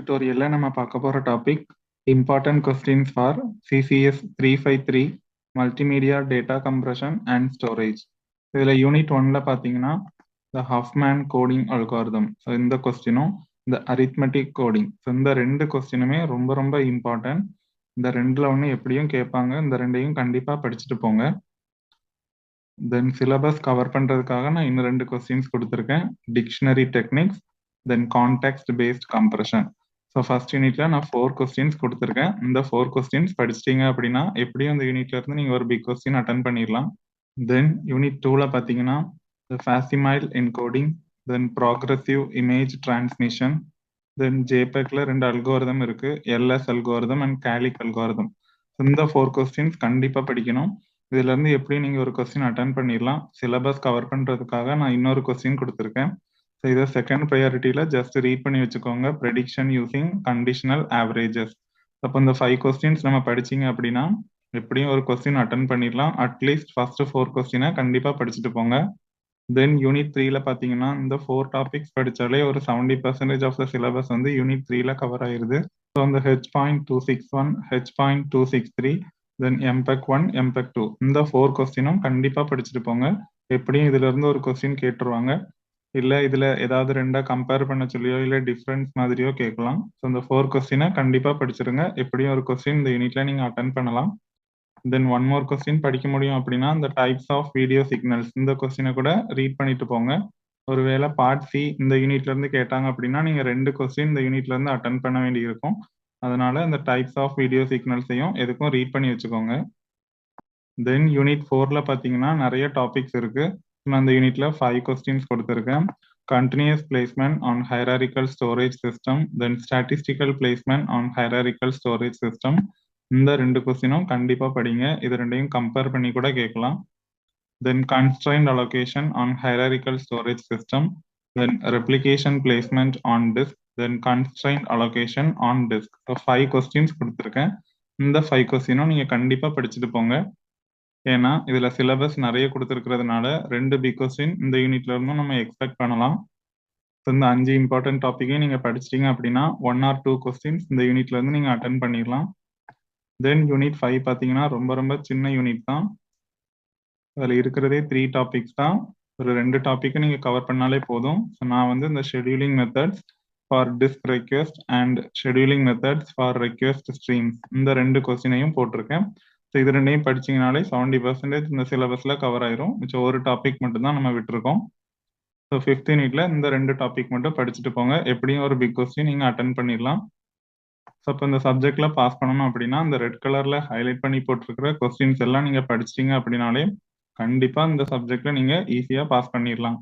tutorial நம்ம பார்க்க போற topic important questions for CCS 353 multimedia data compression and storage. இதுல யூனிட் 1ல பாத்தீங்கன்னா the Huffman coding algorithm. So இந்த கொஸ்டினும் இந்த arithmetic coding. ஸோ இந்த ரெண்டு கொஸ்டினுமே ரொம்ப ரொம்ப இம்பார்ட்டன்ட். இந்த ரெண்டுல ஒன்று எப்படியும் கேட்பாங்க. இந்த ரெண்டையும் கண்டிப்பா படிச்சுட்டு போங்க. தென் சிலபஸ் கவர் பண்றதுக்காக நான் இன்னும் ரெண்டு கொஸ்டின்ஸ் கொடுத்துருக்கேன். Dictionary techniques, then context based compression. So first யூனிட்ல நான் 4 கொஸ்டின்ஸ் கொடுத்துருக்கேன். இந்த 4 கொஸ்டின்ஸ் படிச்சிட்டீங்க அப்படின்னா எப்படியும் இந்த யூனிட்ல இருந்து நீங்க ஒரு பிக் கொஸ்டின் அட்டன் பண்ணிடலாம். தென் யூனிட் 2ல பார்த்தீங்கன்னா facsimile encoding, then progressive image transmission, then ஜேபெக்ல 2 அல்கோரிதம் இருக்கு, LS algorithm and Gallic algorithm. இந்த 4 கொஸ்டின்ஸ் கண்டிப்பா படிக்கணும். இதுல இருந்து எப்படி நீங்க ஒரு கொஸ்டின் அட்டன் பண்ணிடலாம். சிலபஸ் கவர் பண்றதுக்காக நான் இன்னொரு கொஸ்டின் கொடுத்துருக்கேன். ஸோ இதை செகண்ட் ப்ரையாரிட்டியில ஜஸ்ட் ரீட் பண்ணி வச்சுக்கோங்க. Prediction using conditional averages. அப்போ இந்த 5 கொஸ்டின்ஸ் நம்ம படிச்சீங்க அப்படின்னா எப்படியும் ஒரு கொஸ்டின் அட்டன் பண்ணிடலாம். அட்லீஸ்ட் ஃபர்ஸ்ட் 4 கொஸ்டினை கண்டிப்பா படிச்சுட்டு போங்க. தென் யூனிட் 3ல பாத்தீங்கன்னா இந்த 4 டாபிக்ஸ் படிச்சாலே ஒரு 70% ஆஃப் த சிலபஸ் வந்து யூனிட் 3ல கவர் ஆயிருது. ஸோ அந்த H.261, H.263, தென் எம்பெக் 1, எம்பெக் 2 இந்த 4 கொஸ்டினும் கண்டிப்பா படிச்சுட்டு போங்க. எப்படியும் இதுல இருந்து ஒரு கொஸ்டின் கேட்டுருவாங்க. இல்ல இதுல ஏதாவது ரெண்டா கம்பேர் பண்ண சொல்லியோ இல்ல டிஃபரன்ஸ் மாதிரியோ கேட்கலாம். ஸோ இந்த 4 கொஸ்டினை கண்டிப்பா படிச்சிருங்க. எப்படியும் ஒரு கொஸ்டின் இந்த யூனிட்ல நீங்க அட்டன் பண்ணலாம். தென் ஒன் மோர் கொஸ்டின் படிக்க முடியும் அப்படின்னா இந்த டைப்ஸ் ஆஃப் வீடியோ சிக்னல்ஸ் இந்த கொஸ்டினை கூட ரீட் பண்ணிட்டு போங்க. ஒருவேளை பார்ட் சி இந்த யூனிட்ல இருந்து கேட்டாங்க அப்படின்னா நீங்க 2 கொஸ்டின் இந்த யூனிட்ல இருந்து அட்டன் பண்ண வேண்டி இருக்கும். அதனால இந்த டைப்ஸ் ஆஃப் வீடியோ சிக்னல்ஸையும் எதுக்கும் ரீட் பண்ணி வச்சுக்கோங்க. தென் யூனிட் 4ல பாத்தீங்கன்னா நிறைய டாபிக்ஸ் இருக்கு. நான் அந்த யூனிட்ல 5 கொஸ்டின்ஸ் கொடுத்துருக்கேன். Continuous placement on hierarchical storage system, then statistical placement on hierarchical storage system. இந்த 2 கொஸ்டினும் கண்டிப்பா படிங்க. இது ரெண்டையும் கம்பேர் பண்ணி கூட கேட்கலாம். தென் constraint allocation on hierarchical storage system, then replication placement on disk, then constraint allocation on disk. So 5 questions கொடுத்துருக்கேன். இந்த 5 கொஸ்டினும் நீங்க கண்டிப்பா படிச்சுட்டு போங்க. ஏன்னா இதுல சிலபஸ் நிறைய கொடுத்துருக்கிறதுனால 2 பிக் கொஸ்டின் இந்த யூனிட்ல இருந்தும் நம்ம எக்ஸ்பெக்ட் பண்ணலாம். இந்த 5 இம்பார்ட்டன்ட் டாபிக்கையும் நீங்க படிச்சிட்டீங்க அப்படின்னா 1 or 2 கொஸ்டின்ஸ் இந்த யூனிட்ல இருந்து நீங்க அட்டன் பண்ணிடலாம். தென் யூனிட் 5 பாத்தீங்கன்னா ரொம்ப ரொம்ப சின்ன யூனிட் தான். அதில் இருக்கிறதே 3 டாபிக்ஸ் தான். ஒரு 2 டாபிக்கை நீங்கள் கவர் பண்ணாலே போதும். ஸோ நான் வந்து இந்த scheduling methods for disk request and scheduling methods for request streams இந்த 2 கொஸ்டினையும் போட்டிருக்கேன். ஸோ இது ரெண்டையும் படிச்சிங்கனாலே 70% இந்த சிலபஸில் கவர் ஆயிரும். மிச்சம் ஒரு டாபிக் மட்டும்தான் நம்ம விட்டுருக்கோம். ஸோ 5th யூனிட்ல இந்த 2 டாபிக் மட்டும் படிச்சுட்டு போங்க. எப்படியும் ஒரு பிக் கொஸ்டின் நீங்கள் அட்டன் பண்ணிடலாம். ஸோ இப்போ இந்த சப்ஜெக்ட்ல பாஸ் பண்ணணும் அப்படின்னா இந்த ரெட் கலர்ல ஹைலைட் பண்ணி போட்டிருக்கிற கொஸ்டின்ஸ் எல்லாம் நீங்கள் படிச்சிட்டீங்க அப்படின்னாலே கண்டிப்பா இந்த சப்ஜெக்ட்ல நீங்க ஈஸியா பாஸ் பண்ணிடலாம்.